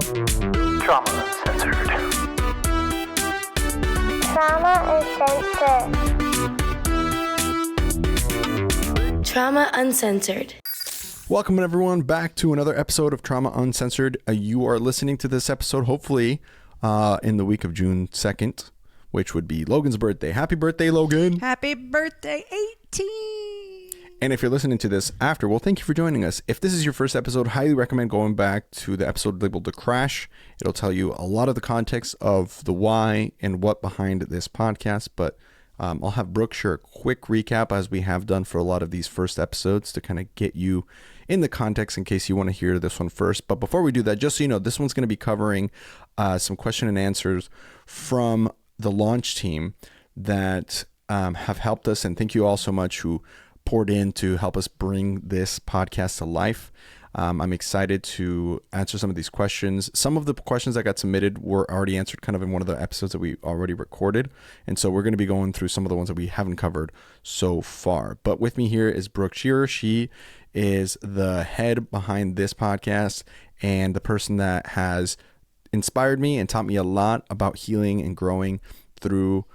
Trauma Uncensored. Trauma Uncensored. Trauma Uncensored. Welcome everyone back to another episode of Trauma Uncensored. You are listening to this episode hopefully in the week of June 2nd, which would be Logan's birthday. Happy birthday, Logan. Happy birthday, 18. And if you're listening to this after, well, thank you for joining us. If this is your first episode, highly recommend going back to the episode labeled The Crash. It'll tell you a lot of the context of the why and what behind this podcast. But I'll have Brooke share a quick recap, as we have done for a lot of these first episodes, to kind of get you in the context in case you want to hear this one first. But before we do that, just so you know, this one's going to be covering some question and answers from the launch team that have helped us. And thank you all so much who poured in to help us bring this podcast to life. I'm excited to answer some of these questions. Some of the questions that got submitted were already answered kind of in one of the episodes that we already recorded. And so we're going to be going through some of the ones that we haven't covered so far. But with me here is Brooke Scherer. She is the head behind this podcast and the person that has inspired me and taught me a lot about healing and growing through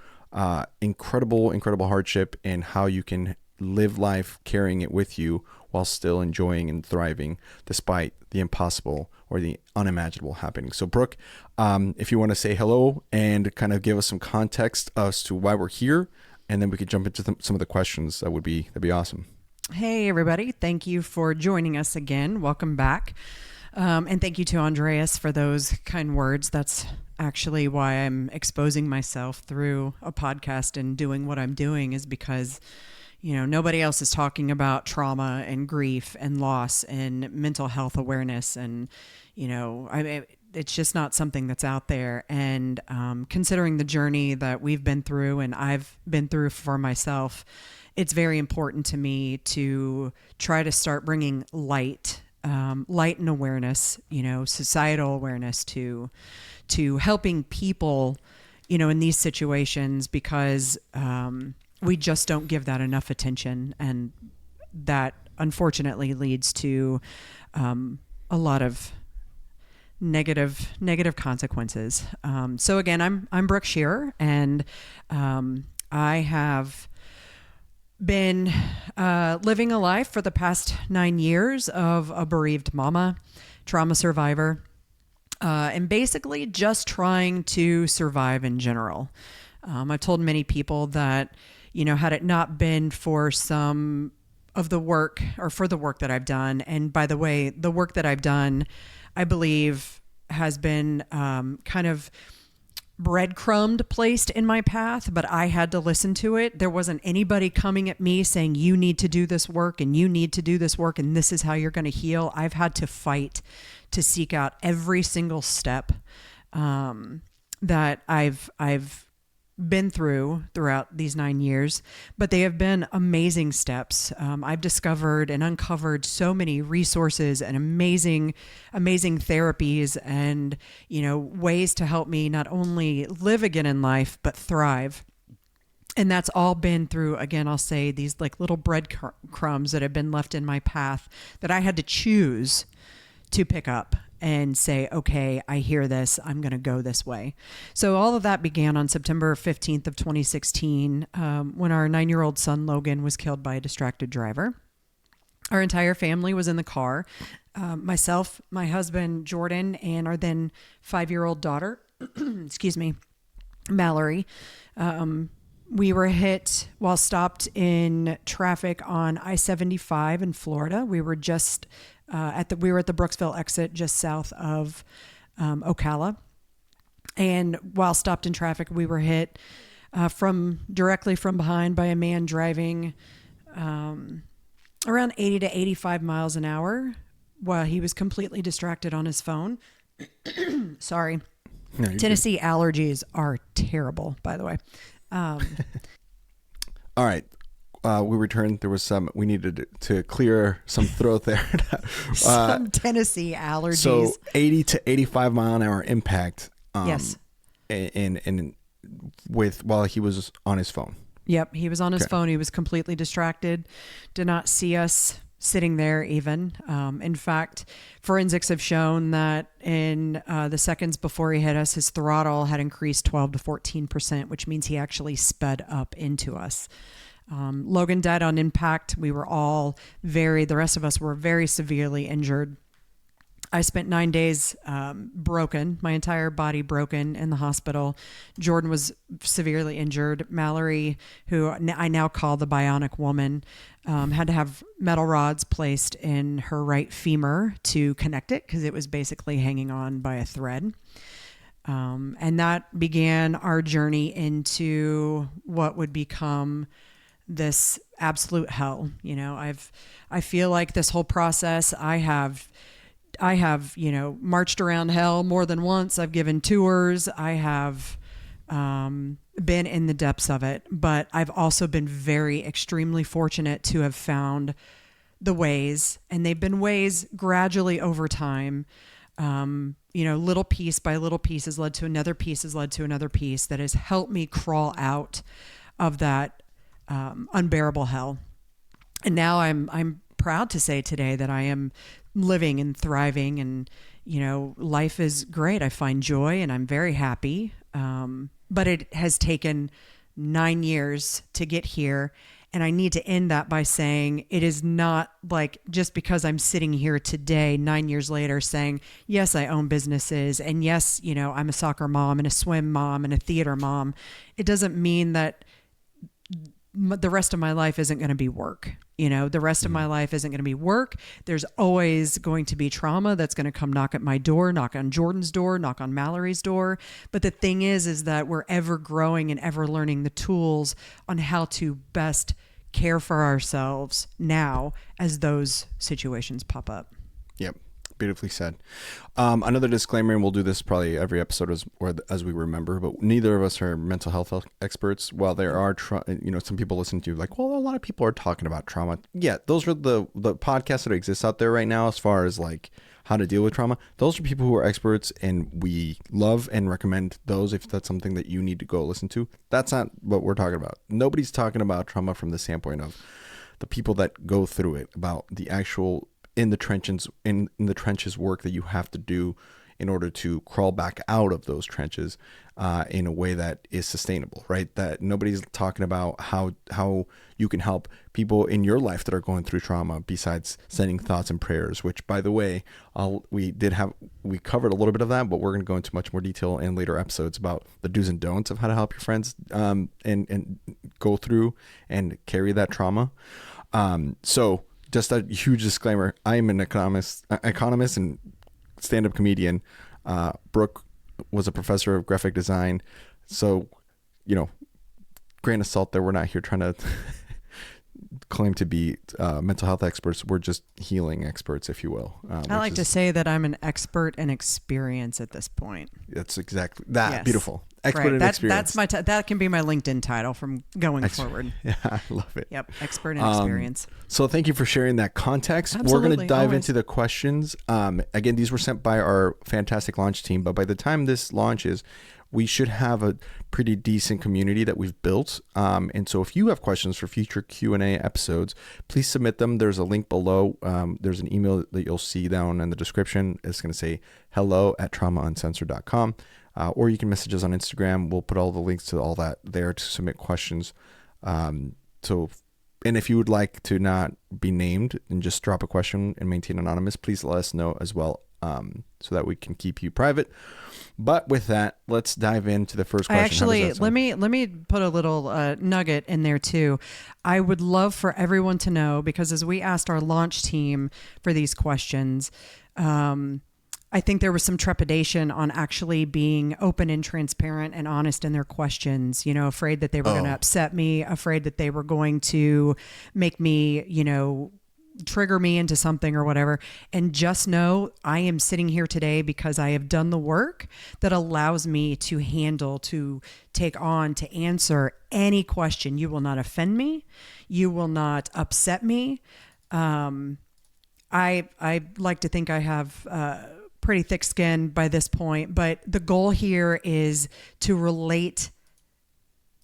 incredible hardship, and how you can live life carrying it with you while still enjoying and thriving despite the impossible or the unimaginable happening. So Brooke, if you want to say hello and kind of give us some context as to why we're here, and then we could jump into some of the questions, that'd be awesome. Hey, everybody. Thank you for joining us again. Welcome back. And thank you to Andreas for those kind words. That's actually why I'm exposing myself through a podcast and doing what I'm doing, is because nobody else is talking about trauma and grief and loss and mental health awareness. And, it's just not something that's out there. And considering the journey that we've been through and I've been through for myself, it's very important to me to try to start bringing light and awareness, societal awareness to helping people, in these situations, because we just don't give that enough attention, and that unfortunately leads to a lot of negative consequences. So again, I'm Brooke Scherer, and I have been living a life for the past 9 years of a bereaved mama, trauma survivor, and basically just trying to survive in general. I've told many people that, had it not been for some of the work, or for the work that I've done, and by the way, the work that I've done, I believe has been kind of breadcrumbed, placed in my path, but I had to listen to it. There wasn't anybody coming at me saying, you need to do this work and you need to do this work and this is how you're going to heal. I've had to fight to seek out every single step that I've been throughout these 9 years, but they have been amazing steps. I've discovered and uncovered so many resources and amazing therapies and, ways to help me not only live again in life, but thrive. And that's all been through, again, I'll say these like little breadcrumbs that have been left in my path that I had to choose to pick up and say, okay, I hear this, I'm going to go this way. So all of that began on September 15th of 2016, when our 9-year-old son, Logan, was killed by a distracted driver. Our entire family was in the car. Myself, my husband, Jordan, and our then 5-year-old daughter, Mallory. We were hit while stopped in traffic on I-75 in Florida. We were just we were at the Brooksville exit just south of Ocala. And while stopped in traffic, we were hit directly from behind by a man driving around 80 to 85 miles an hour while he was completely distracted on his phone. Sorry. No, Tennessee allergies are terrible, by the way. All right. We returned. There was we needed to clear some throat there. Some Tennessee allergies. So 80 to 85 mile an hour impact. Yes. While he was on his phone. Yep. He was on his phone. He was completely distracted. Did not see us sitting there even. In fact, forensics have shown that in the seconds before he hit us, his throttle had increased 12 to 14%, which means he actually sped up into us. Logan died on impact. We were all the rest of us were very severely injured. I spent 9 days broken, my entire body broken in the hospital. Jordan was severely injured. Mallory, who I now call the bionic woman, had to have metal rods placed in her right femur to connect it because it was basically hanging on by a thread. And that began our journey into what would become this absolute hell. You know, I feel like this whole process, I have, marched around hell more than once. I've given tours. I have been in the depths of it, but I've also been extremely fortunate to have found the ways, and they've been ways gradually over time. Little piece by little piece has led to another piece that has helped me crawl out of that unbearable hell. And now I'm proud to say today that I am living and thriving, and life is great. I find joy and I'm very happy. But it has taken 9 years to get here. And I need to end that by saying it is not like just because I'm sitting here today, 9 years later, saying, yes, I own businesses. And yes, I'm a soccer mom and a swim mom and a theater mom. It doesn't mean that the rest of my life isn't going to be work. The rest of my life isn't going to be work. There's always going to be trauma that's going to come knock at my door, knock on Jordan's door, knock on Mallory's door. But the thing is that we're ever growing and ever learning the tools on how to best care for ourselves now as those situations pop up. Yep. Beautifully said. Another disclaimer, and we'll do this probably every episode as we remember, but neither of us are mental health experts. While there are, some people listen to like, well, a lot of people are talking about trauma. Yeah, those are the podcasts that exist out there right now as far as like how to deal with trauma. Those are people who are experts, and we love and recommend those if that's something that you need to go listen to. That's not what we're talking about. Nobody's talking about trauma from the standpoint of the people that go through it, about the actual in the trenches work that you have to do in order to crawl back out of those trenches in a way that is sustainable, right? That nobody's talking about how you can help people in your life that are going through trauma besides sending thoughts and prayers, which, by the way, we covered a little bit of that, but we're going to go into much more detail in later episodes about the do's and don'ts of how to help your friends and go through and carry that trauma. So just a huge disclaimer. I am an economist and stand-up comedian. Brooke was a professor of graphic design. So, grain of salt there. We're not here trying to claim to be mental health experts. We're just healing experts, if you will. I like to say that I'm an expert in experience at this point. That's exactly that. Yes. Beautiful. Expert in experience. That's that can be my LinkedIn title from going forward. Yeah, I love it. Yep, expert in experience. So thank you for sharing that context. Absolutely, we're going to dive into the questions. Again, these were sent by our fantastic launch team, but by the time this launches, we should have a pretty decent community that we've built. And so if you have questions for future Q&A episodes, please submit them. There's a link below. There's an email that you'll see down in the description. It's going to say hello@traumauncensored.com. Or you can message us on Instagram. We'll put all the links to all that there to submit questions. And if you would like to not be named and just drop a question and maintain anonymous, please let us know as well, so that we can keep you private. But with that, let's dive into the first question. Let me put a little nugget in there too. I would love for everyone to know, because as we asked our launch team for these questions, I think there was some trepidation on actually being open and transparent and honest in their questions, afraid that they were going to upset me, afraid that they were going to make me, trigger me into something or whatever. And just know I am sitting here today because I have done the work that allows me to handle, to take on, to answer any question. You will not offend me. You will not upset me. I like to think I have pretty thick skin by this point, but the goal here is to relate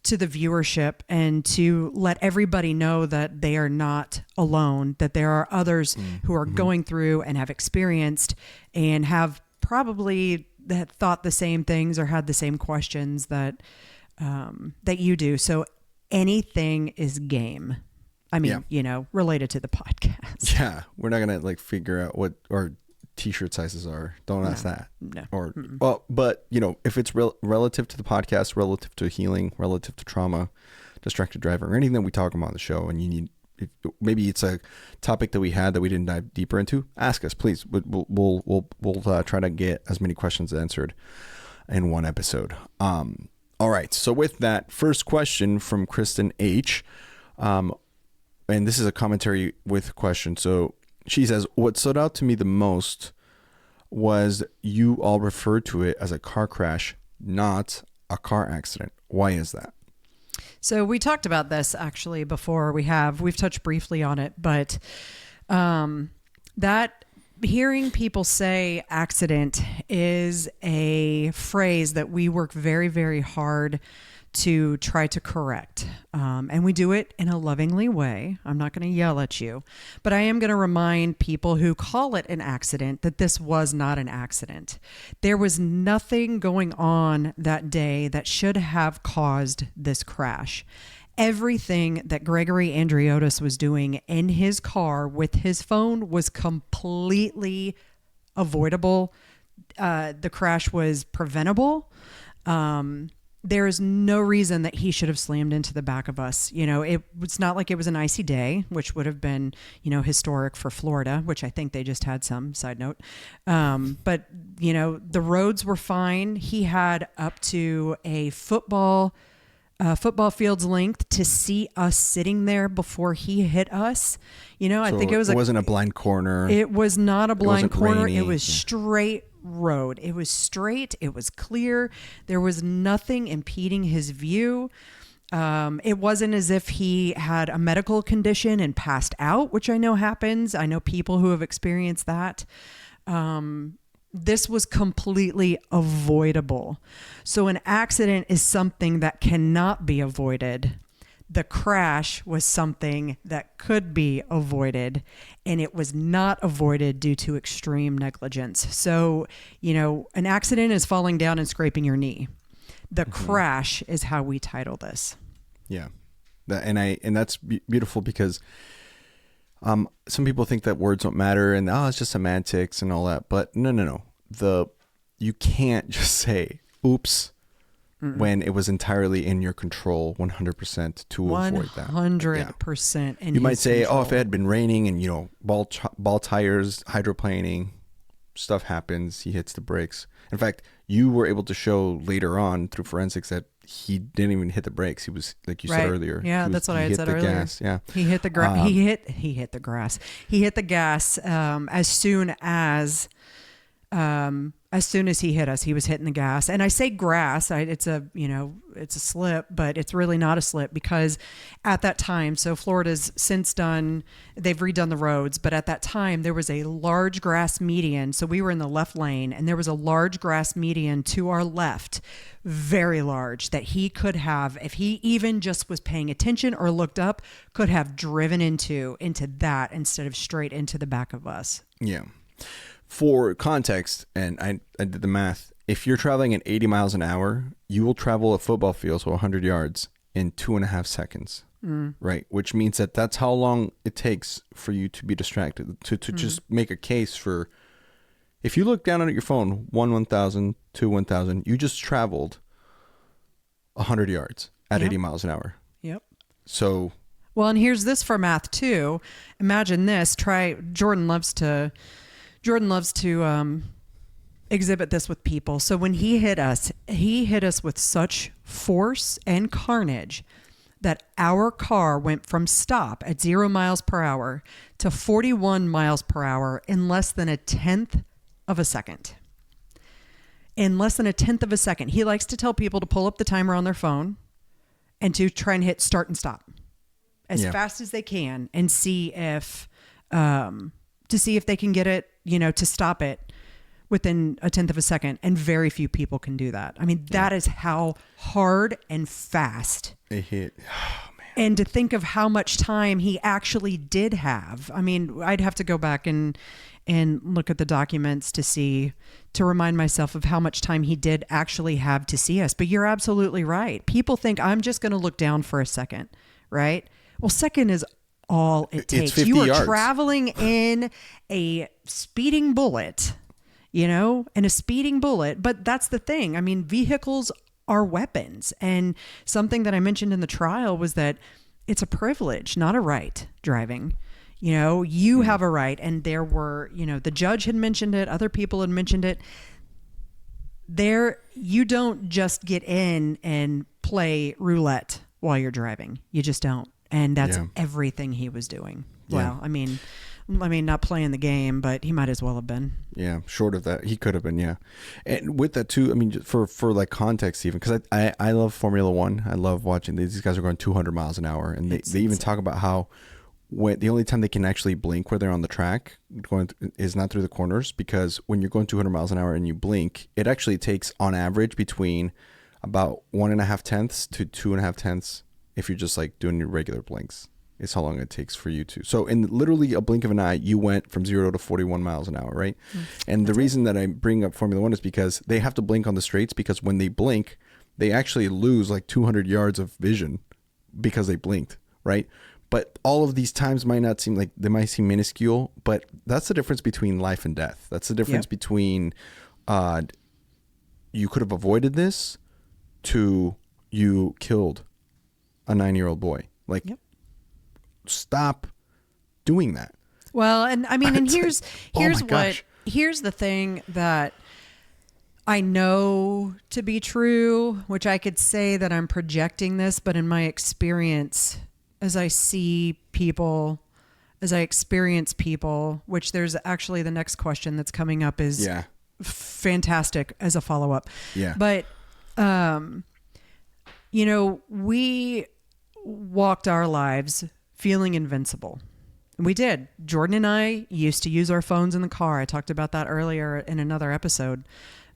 to the viewership and to let everybody know that they are not alone, that there are others who are going through and have experienced and have probably thought the same things or had the same questions that you do. So anything is game. I mean, related to the podcast. Yeah. We're not going to like figure out what our t-shirt sizes are. Don't ask that. No. Or, well, but if it's relative to the podcast, relative to healing, relative to trauma, distracted driving, or anything that we talk about on the show, and you need, maybe it's a topic that we had that we didn't dive deeper into, ask us, please. We'll try to get as many questions answered in one episode. All right. So with that, first question from Kristen H. And this is a commentary with a question. So she says, what stood out to me the most was you all referred to it as a car crash, not a car accident. Why is that? So we talked about this actually before. We've touched briefly on it, but that hearing people say accident is a phrase that we work very, very hard to try to correct. And we do it in a lovingly way. I'm not going to yell at you, but I am going to remind people who call it an accident that this was not an accident. There was nothing going on that day that should have caused this crash. Everything that Gregory Andreotis was doing in his car with his phone was completely avoidable. The crash was preventable. There is no reason that he should have slammed into the back of us. It's not like it was an icy day, which would have been, historic for Florida, which I think they just had some, side note. But the roads were fine. He had up to a football field's length to see us sitting there before he hit us. I think it wasn't a blind corner. It was not a blind corner. Rainy. It was straight road. It was straight. It was clear. There was nothing impeding his view. It wasn't as if he had a medical condition and passed out, which I know happens. I know people who have experienced that. This was completely avoidable. So an accident is something that cannot be avoided. The crash was something that could be avoided, and it was not avoided due to extreme negligence. So, an accident is falling down and scraping your knee. The crash is how we title this. Yeah. And that's beautiful because some people think that words don't matter and it's just semantics and all that. But no. You can't just say, oops, when it was entirely in your control 100% to avoid that. 100% in you might say, control. if it had been raining and, ball tires, hydroplaning, stuff happens, he hits the brakes. In fact, you were able to show later on through forensics that he didn't even hit the brakes. He was, like you said earlier. Yeah, that's what I had said earlier. Gas. Yeah. He hit the grass. He hit the grass. He hit the gas as soon as he hit us. He was hitting the gas. And I say grass, it's a slip, but it's really not a slip because at that time, so Florida's since they've redone the roads, but at that time there was a large grass median. So we were in the left lane and there was a large grass median to our left, very large, that he could have, if he even just was paying attention or looked up, could have driven into that instead of straight into the back of us. Yeah. For context, and I did the math, if you're traveling at 80 miles an hour, you will travel a football field, so 100 yards, in 2.5 seconds, right? Which means that's how long it takes for you to be distracted, to just make a case for, if you look down at your phone, 1,000, 1,000, you just traveled 100 yards at 80 miles an hour. Yep. So. Well, and here's this for math too. Imagine this. Jordan loves to exhibit this with people. So when he hit us with such force and carnage that our car went from stop at 0 miles per hour to 41 miles per hour in less than a tenth of a second. In less than a tenth of a second. He likes to tell people to pull up the timer on their phone and to try and hit start and stop as fast as they can and see if they can get it, to stop it within a tenth of a second, and very few people can do that. I mean, that is how hard and fast it hit. Oh, man. And to think of how much time he actually did have. I mean, I'd have to go back and look at the documents to remind myself of how much time he did actually have to see us. But you're absolutely right. People think I'm just going to look down for a second, right? Well, second is all it takes. 50 You are yards. traveling in a speeding bullet, and a speeding bullet. But that's the thing. I mean, vehicles are weapons. And something that I mentioned in the trial was that it's a privilege, not a right, driving. You have a right. And there were, the judge had mentioned it. Other people had mentioned it. You don't just get in and play roulette while you're driving. You just don't. And that's everything he was doing. Well, I mean, not playing the game, but he might as well have been. Yeah, short of that, he could have been. Yeah, and with that too, I mean, for like context, even because I love Formula One. I love watching these guys are going 200 miles an hour, and they even talk about how when the only time they can actually blink where they're on the track is not through the corners, because when you're going 200 miles an hour and you blink, it actually takes on average between about 1.5 tenths to 2.5 tenths if you're just like doing your regular blinks. Is how long it takes for you to. So in literally a blink of an eye, you went from 0 to 41 miles an hour, right? And the reason that I bring up Formula One is because they have to blink on the straights, because when they blink, they actually lose like 200 yards of vision because they blinked, right? But all of these times might not seem like, they might seem minuscule, but that's the difference between life and death. That's the difference between you could have avoided this to you killed a 9-year-old boy. Like, stop doing that. Well, and I mean, and here's gosh. here's the thing that I know to be true, which I could say that I'm projecting this, but in my experience, as I see people, as I experience people, which there's actually the next question that's coming up is fantastic as a follow-up. Yeah. But, we walked our lives feeling invincible. We did. Jordan and I used to use our phones in the car. I talked about that earlier in another episode.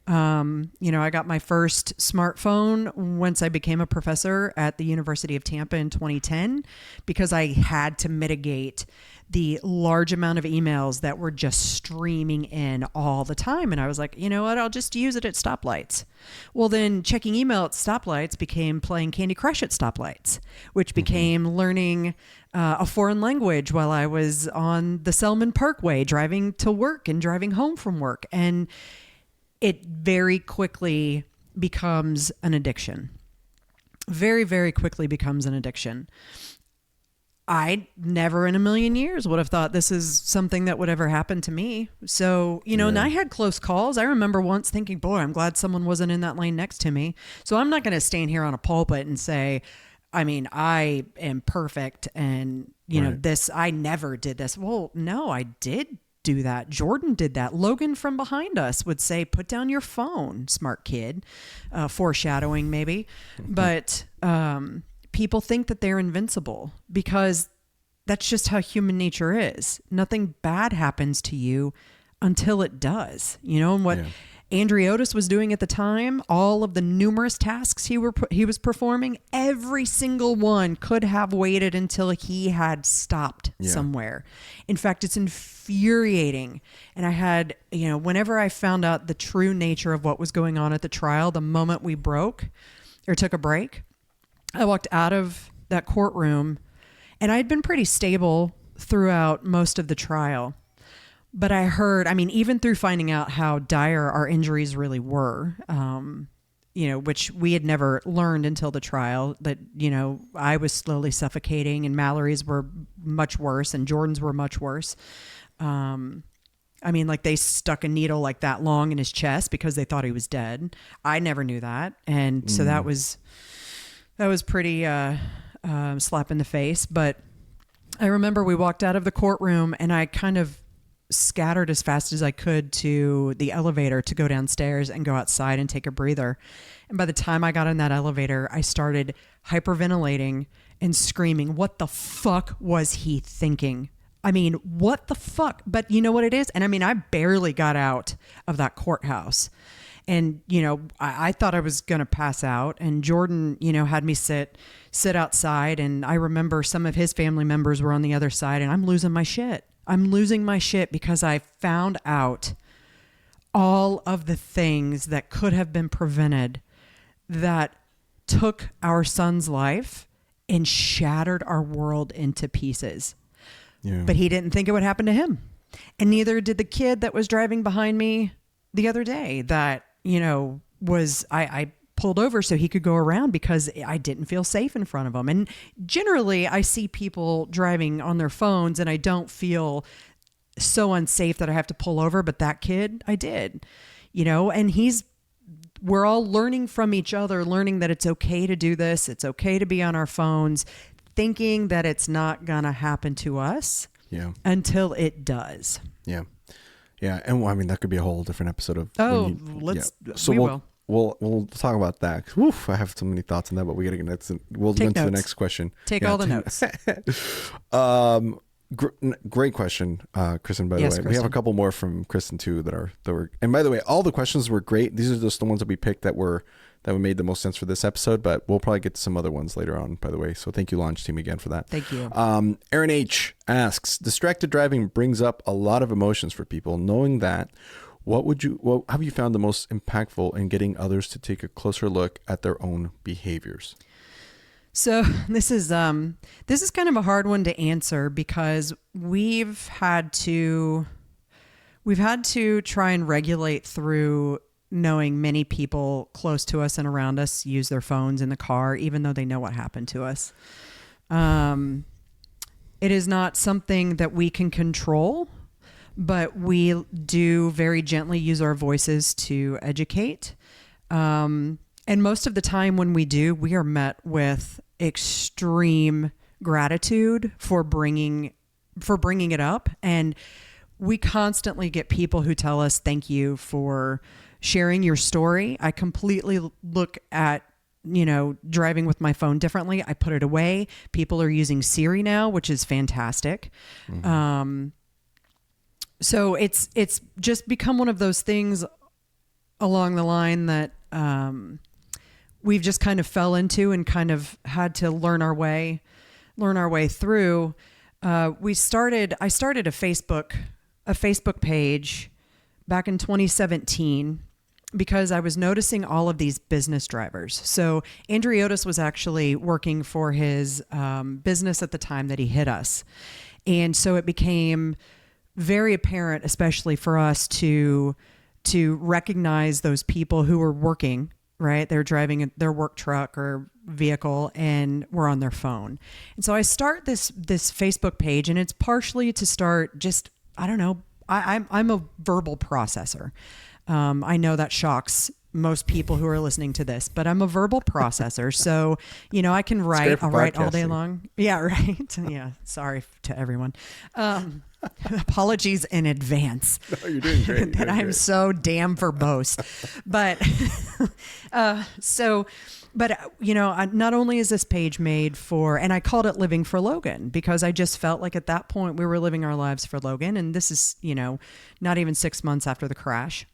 I got my first smartphone once I became a professor at the University of Tampa in 2010, because I had to mitigate the large amount of emails that were just streaming in all the time. And I was like, you know what? I'll just use it at stoplights. Well, then checking email at stoplights became playing Candy Crush at stoplights, which became learning a foreign language while I was on the Selman Parkway, driving to work and driving home from work. And it very quickly becomes an addiction. Very, very quickly becomes an addiction. I never in a million years would have thought this is something that would ever happen to me. So, and I had close calls. I remember once thinking, boy, I'm glad someone wasn't in that lane next to me. So I'm not going to stand here on a pulpit and say, I mean, I am perfect and, this, I never did this. Well, no, I did do that. Jordan did that. Logan from behind us would say, put down your phone, smart kid. Foreshadowing maybe. But people think that they're invincible because that's just how human nature is. Nothing bad happens to you until it does. And what Andreotis was doing at the time, all of the numerous tasks he was performing, every single one could have waited until he had stopped somewhere. In fact, it's infuriating. And I had, whenever I found out the true nature of what was going on at the trial, the moment we took a break, I walked out of that courtroom, and I had been pretty stable throughout most of the trial. But I heard, even through finding out how dire our injuries really were, which we had never learned until the trial, that, I was slowly suffocating and Mallory's were much worse and Jordan's were much worse. Like they stuck a needle like that long in his chest because they thought he was dead. I never knew that. And so that was pretty slap in the face. But I remember we walked out of the courtroom and I kind of scattered as fast as I could to the elevator to go downstairs and go outside and take a breather. And by the time I got in that elevator, I started hyperventilating and screaming, what the fuck was he thinking? I mean, what the fuck? But you know what it is? And I mean, I barely got out of that courthouse. And, you know, I thought I was going to pass out. And Jordan, you know, had me sit outside. And I remember some of his family members were on the other side. And I'm losing my shit. I'm losing my shit because I found out all of the things that could have been prevented that took our son's life and shattered our world into pieces. Yeah. But he didn't think it would happen to him. And neither did the kid that was driving behind me the other day that, you know, I pulled over so he could go around because I didn't feel safe in front of him. And generally I see people driving on their phones and I don't feel so unsafe that I have to pull over. But that kid, I did, you know, and we're all learning from each other, learning that it's okay to do this. It's okay to be on our phones, thinking that it's not going to happen to us until it does. Yeah. Yeah. And well, I mean, that could be a whole different episode of. So we'll talk about that. Oof, I have so many thoughts on that, but we got to get into, we'll go into the next question. Take all the notes. Great question, Kristen, by the way. Kristen. We have a couple more from Kristen too that were, and by the way, all the questions were great. These are just the ones that we picked that made the most sense for this episode, but we'll probably get to some other ones later on, by the way. So thank you, Launch Team, again for that. Thank you. Aaron H asks, distracted driving brings up a lot of emotions for people. Knowing that, what have you found the most impactful in getting others to take a closer look at their own behaviors? So this is kind of a hard one to answer because we've had to try and regulate through knowing many people close to us and around us use their phones in the car, even though they know what happened to us. It is not something that we can control, but we do very gently use our voices to educate. And most of the time when we do, we are met with extreme gratitude for bringing it up. And we constantly get people who tell us, thank you for sharing your story. I completely look at, you know, driving with my phone differently. I put it away. People are using Siri now, which is fantastic. Mm-hmm. So it's just become one of those things along the line that we've just kind of fell into and kind of had to learn our way through. I started a Facebook page back in 2017 because I was noticing all of these business drivers. So Andriotis was actually working for his business at the time that he hit us. And so it became very apparent, especially for us to recognize those people who were working, right? They're driving their work truck or vehicle and were on their phone. And so I start this Facebook page, and it's partially to start just, I don't know, I'm a verbal processor. I know that shocks most people who are listening to this, but I'm a verbal processor. So, you know, I can write, I'll write all day long. Yeah. Right. Yeah. Sorry to everyone. Apologies in advance. No, you're doing great. That I'm so damn verbose. But, you know, not only is this page made for, and I called it Living for Logan because I just felt like at that point we were living our lives for Logan. And this is, you know, not even 6 months after the crash.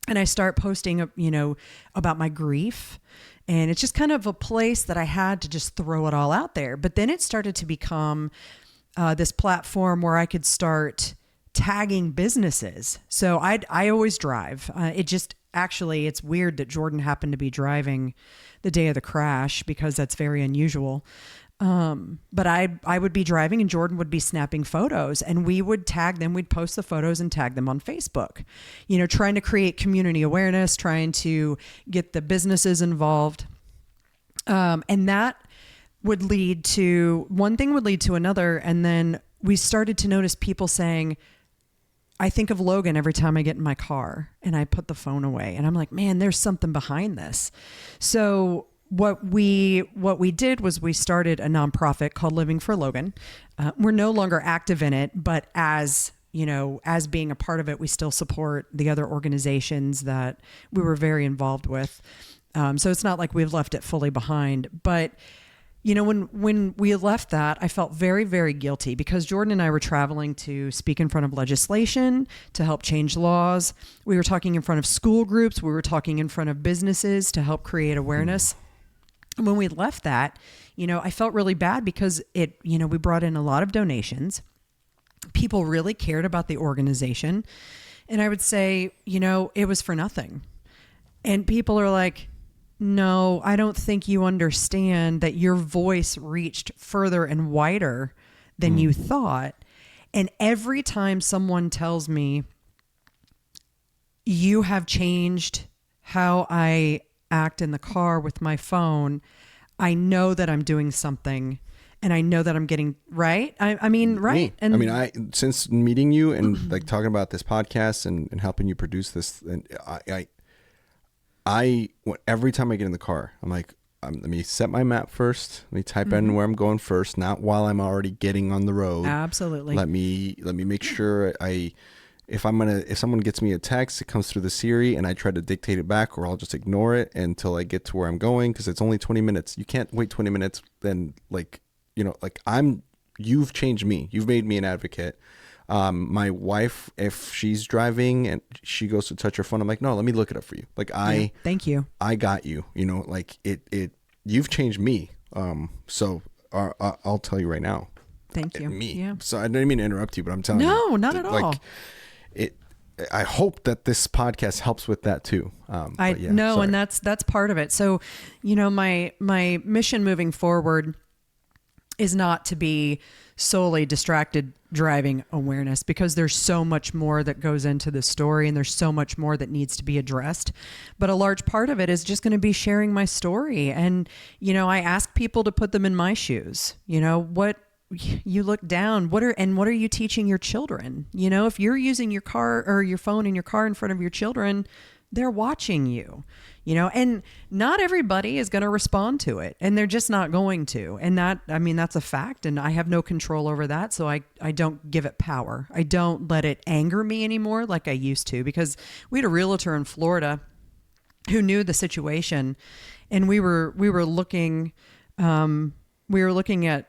And I start posting, you know, about my grief. And it's just kind of a place that I had to just throw it all out there. But then it started to become this platform where I could start tagging businesses. So I always drive. It's weird that Jordan happened to be driving the day of the crash because that's very unusual. But I would be driving and Jordan would be snapping photos and we would tag them. We'd post the photos and tag them on Facebook, you know, trying to create community awareness, trying to get the businesses involved. And that would lead to, one thing would lead to another. And then we started to notice people saying, I think of Logan every time I get in my car, and I put the phone away and I'm like, man, there's something behind this. So what we did was we started a nonprofit called Living for Logan. We're no longer active in it, but as you know, as being a part of it, we still support the other organizations that we were very involved with. So it's not like we've left it fully behind, but when we left that, I felt very, very guilty because Jordan and I were traveling to speak in front of legislation to help change laws. We were talking in front of school groups. We were talking in front of businesses to help create awareness. And when we left that, I felt really bad because we brought in a lot of donations. People really cared about the organization. And I would say, it was for nothing. And people are like, no, I don't think you understand that your voice reached further and wider than you thought. And every time someone tells me, you have changed how I act in the car with my phone, I know that I'm doing something. And I know that I'm getting right. I mean, right. And I since meeting you and like talking about this podcast and helping you produce this, and every time I get in the car, I'm like, let me set my map first. Let me type in where I'm going first, not while I'm already getting on the road. Absolutely. Let me make sure if someone gets me a text, it comes through the Siri and I try to dictate it back, or I'll just ignore it until I get to where I'm going, because it's only 20 minutes. You can't wait 20 minutes. Then you've changed me. You've made me an advocate. My wife, if she's driving and she goes to touch her phone, I'm like, no, let me look it up for you. Thank you. I got you. You've changed me. So I'll tell you right now. Thank you. Me. Yeah. So I didn't mean to interrupt you, but I'm telling you. No, not at all. I hope that this podcast helps with that too. And that's part of it. So, my mission moving forward is not to be solely distracted driving awareness, because there's so much more that goes into the story and there's so much more that needs to be addressed. But a large part of it is just going to be sharing my story. And, I ask people to put them in my shoes. What you look down, what are you teaching your children? If you're using your car or your phone in your car in front of your children, they're watching you. And not everybody is going to respond to it, and they're just not going to. And that's a fact, and I have no control over that. So I don't give it power. I don't let it anger me anymore like I used to, because we had a realtor in Florida who knew the situation, and we were looking at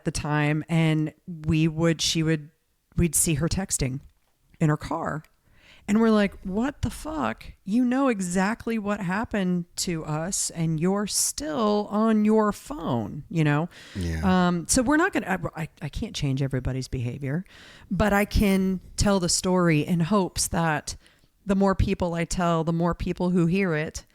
the time, and we'd see her texting in her car. And we're like, what the fuck? You know exactly what happened to us, and you're still on your phone, Yeah. So we're not going to, I can't change everybody's behavior, but I can tell the story in hopes that the more people I tell, the more people who hear it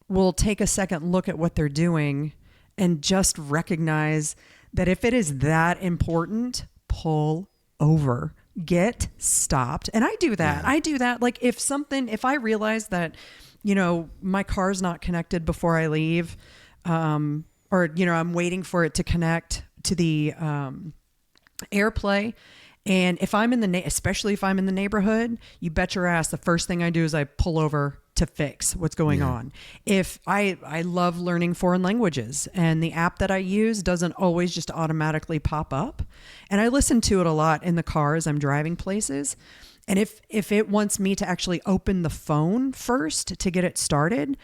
will take a second look at what they're doing and just recognize that if it is that important, pull over. Get stopped. And I do that. Yeah. I do that. Like if I realize that, my car's not connected before I leave, or, I'm waiting for it to connect to the AirPlay. And if I'm especially if I'm in the neighborhood, you bet your ass the first thing I do is I pull over to fix what's going on. If I love learning foreign languages, and the app that I use doesn't always just automatically pop up. And I listen to it a lot in the car as I'm driving places. And if it wants me to actually open the phone first to get it started,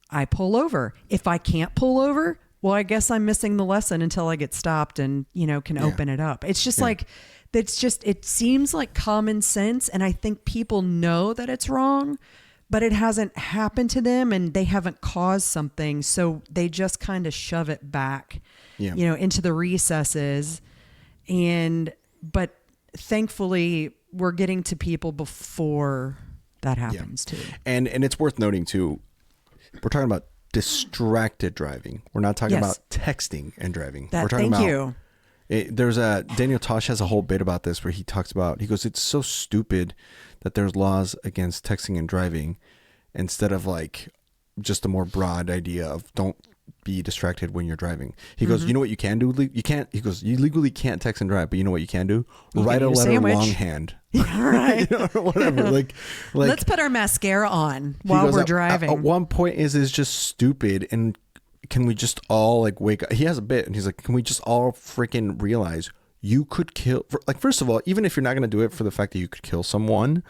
I pull over. If I can't pull over, well, I guess I'm missing the lesson until I get stopped and, can open it up. It's just it seems like common sense. And I think people know that it's wrong, but it hasn't happened to them and they haven't caused something. So they just kind of shove it back, into the recesses. But thankfully we're getting to people before that happens too. And it's worth noting too, we're talking about distracted driving. We're not talking about texting and driving. We're talking about Daniel Tosh has a whole bit about this where he talks about, he goes, it's so stupid that there's laws against texting and driving instead of like just a more broad idea of don't be distracted when you're driving. He goes, you know what you can do? He goes, you legally can't text and drive, but you know what you can do? Write a letter longhand. Right. Or whatever. Like, let's put our mascara on while we're driving. At one point is just stupid, and can we just all like wake up? He has a bit and he's like, can we just all freaking realize you could kill, first of all, even if you're not going to do it for the fact that you could kill someone,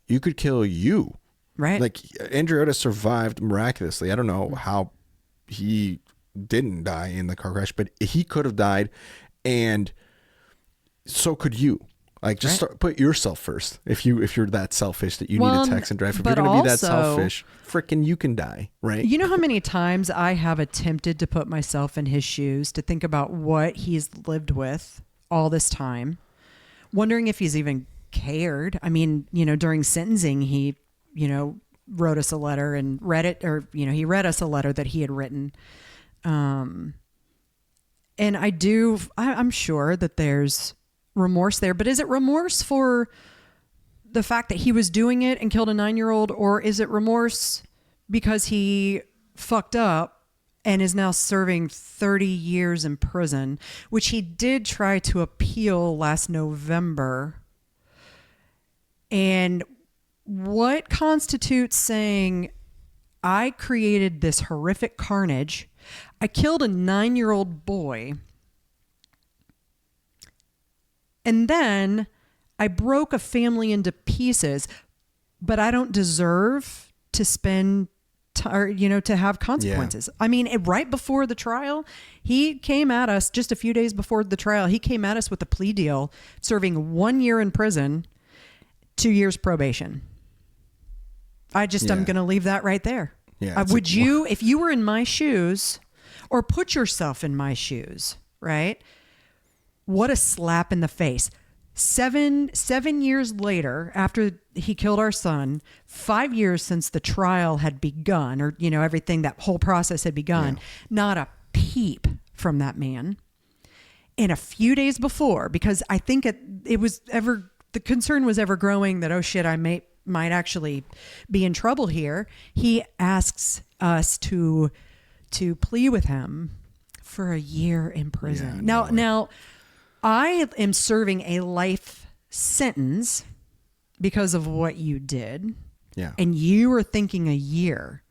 you could kill you. Right. Like Andrew Otis survived miraculously. I don't know how he didn't die in the car crash, but he could have died, and so could you. Like, just put yourself first. If you're that selfish that you need a text and drive, if you're going to be that selfish, frickin' you can die, right? You know how many times I have attempted to put myself in his shoes to think about what he's lived with all this time, wondering if he's even cared. I mean, during sentencing, he, wrote us a letter and read it, or, he read us a letter that he had written. And I'm sure that there's remorse there, but is it remorse for the fact that he was doing it and killed a 9-year-old, or is it remorse because he fucked up and is now serving 30 years in prison, which he did try to appeal last November? And what constitutes saying, I created this horrific carnage, I killed a 9-year-old boy, and then I broke a family into pieces, but I don't deserve to spend to have consequences. Yeah. I mean, right before the trial, he came at us just a few days before the trial. He came at us with a plea deal, serving 1 year in prison, 2 years probation. I'm going to leave that right there. Yeah, would you, if you were in my shoes, or put yourself in my shoes, right? What a slap in the face. 7 years later, after he killed our son, 5 years since the trial had begun, or, everything, that whole process had begun, not a peep from that man. And a few days before, because I think the concern was ever growing that, oh shit, I might actually be in trouble here. He asks us to plea with him for a year in prison. Now, I am serving a life sentence because of what you did. Yeah. And you were thinking a year.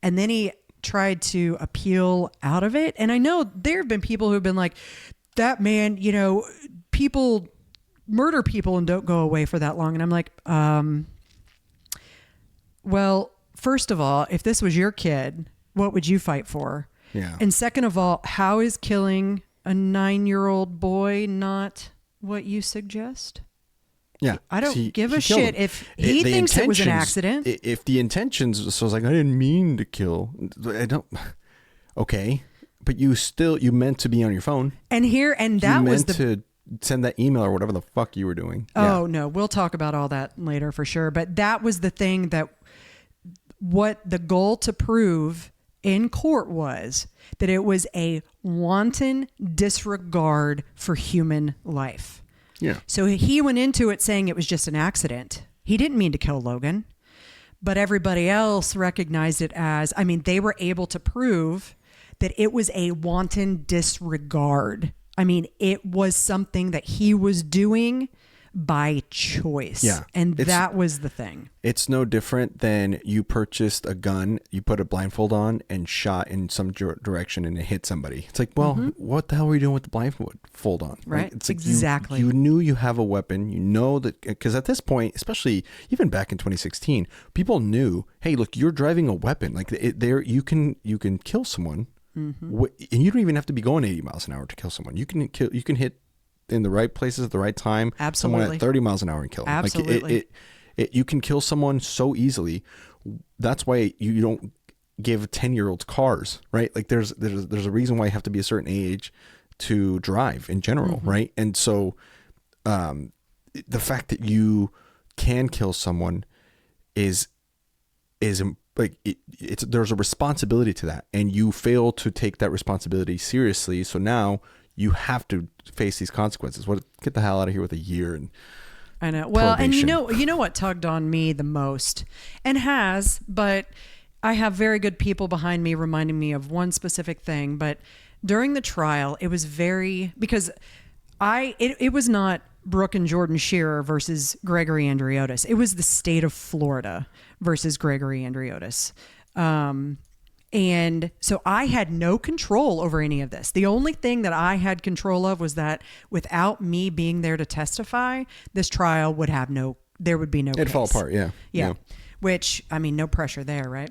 And then he tried to appeal out of it. And I know there have been people who have been like, that man, people murder people and don't go away for that long. And I'm like, well, first of all, if this was your kid, what would you fight for? Yeah. And second of all, how is killing a 9-year-old boy not what you suggest? Yeah. I don't give a shit if he thinks it was an accident. If the intentions, so it's like, I didn't mean to kill. I don't. Okay. But you meant to be on your phone. And that was to send that email or whatever the fuck you were doing. Oh, no. We'll talk about all that later for sure. But that was the thing what the goal to prove in court was that it was a wanton disregard for human life. Yeah. So he went into it saying it was just an accident. He didn't mean to kill Logan, but everybody else recognized it as, they were able to prove that it was a wanton disregard. It was something that he was doing by choice. Yeah. And that was the thing. It's no different than you purchased a gun, you put a blindfold on and shot in some direction and it hit somebody. It's like, well, what the hell were you doing with the blindfold on? Right. It's like exactly. You knew you have a weapon. You know that, because at this point, especially even back in 2016, people knew, hey, look, you're driving a weapon. Like you can kill someone, and you don't even have to be going 80 miles an hour to kill someone. You can hit in the right places at the right time. Absolutely. Someone at 30 miles an hour and kill them. Absolutely. You can kill someone so easily. That's why you don't give 10-year-olds cars, right? Like there's a reason why you have to be a certain age to drive in general, right? And so the fact that you can kill someone is like there's a responsibility to that, and you fail to take that responsibility seriously. So now you have to face these consequences. Get the hell out of here with a year and I know. Well, probation. And you know what tugged on me the most, and but I have very good people behind me reminding me of one specific thing. But during the trial, it was because it was not Brooke and Jordan Scherer versus Gregory Andreotis. It was the state of Florida versus Gregory Andreotis. And so I had no control over any of this. The only thing that I had control of was that without me being there to testify, this trial would have there would be no case. It'd fall apart, yeah. Yeah. Which, no pressure there, right?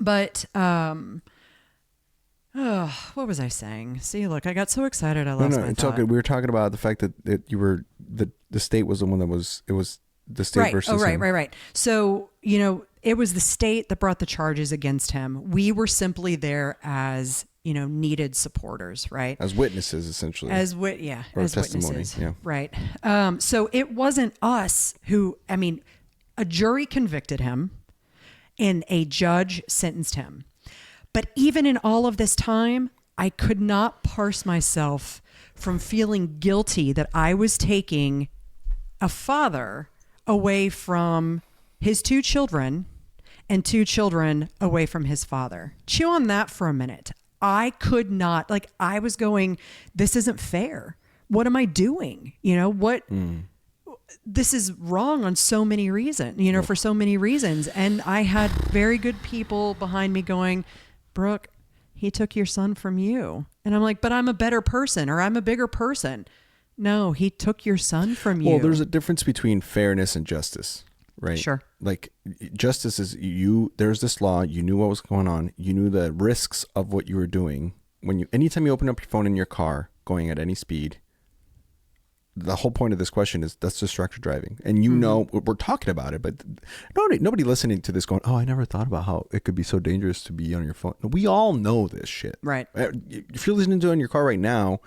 But Oh, what was I saying? See, look, I got so excited I No, lost no, my it's thought. okay. We were talking about the fact that you were the state was the one that was it was the state Right. versus Oh, right, him. right. So, it was the state that brought the charges against him. We were simply there as, needed supporters, right? As witnesses, essentially. As Or testimony, witnesses, yeah. right? So it wasn't us who. I mean, a jury convicted him, and a judge sentenced him. But even in all of this time, I could not parse myself from feeling guilty that I was taking a father away from his 2 children and 2 children away from his father. Chew on that for a minute. I could not, I was going, this isn't fair. What am I doing? This is wrong on so many reasons, for so many reasons. And I had very good people behind me going, Brooke, he took your son from you. And I'm like, but I'm a better person, or I'm a bigger person. No, he took your son from you. Well, there's a difference between fairness and justice, right? Sure. Like justice is there's this law, you knew what was going on, you knew the risks of what you were doing. Anytime you open up your phone in your car going at any speed, the whole point of this question is that's distracted driving. And we're talking about it, but nobody listening to this going, oh, I never thought about how it could be so dangerous to be on your phone. We all know this shit. Right. If you're listening to it in your car right now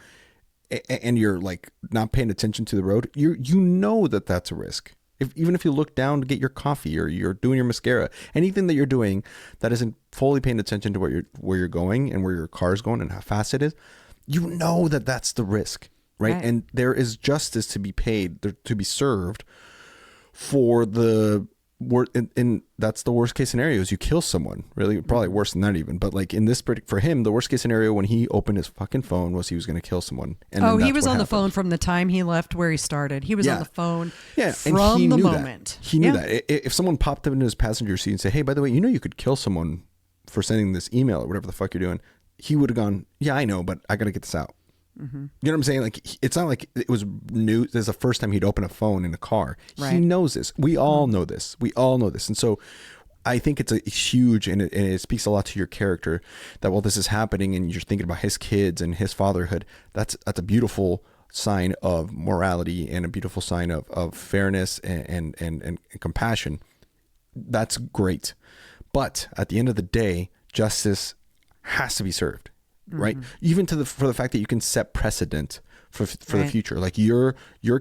and you're like not paying attention to the road, you know that that's a risk. Even if you look down to get your coffee or you're doing your mascara, anything that you're doing that isn't fully paying attention to where you're going and where your car's going and how fast it is, you know that that's the risk. Right? And there is justice to be paid, to be served for the and that's the worst case scenario is you kill someone. Really, probably worse than that even. But like in this, for him, the worst case scenario when he opened his fucking phone was he was going to kill someone. And he was on the phone from the time he left where he started. He was on the phone from the moment. He knew that. If someone popped up into his passenger seat and said, hey, by the way, you could kill someone for sending this email or whatever the fuck you're doing, he would have gone, yeah, I know, but I got to get this out. Mm-hmm. You know what I'm saying? Like, it's not like it was new. This is the first time he'd open a phone in a car. Right. He knows this. We all know this. And so I think it's a huge, and it speaks a lot to your character that while this is happening and you're thinking about his kids and his fatherhood, that's a beautiful sign of morality and a beautiful sign of fairness and compassion. That's great. But at the end of the day, justice has to be served. Right. Even for the fact that you can set precedent for the future. Like your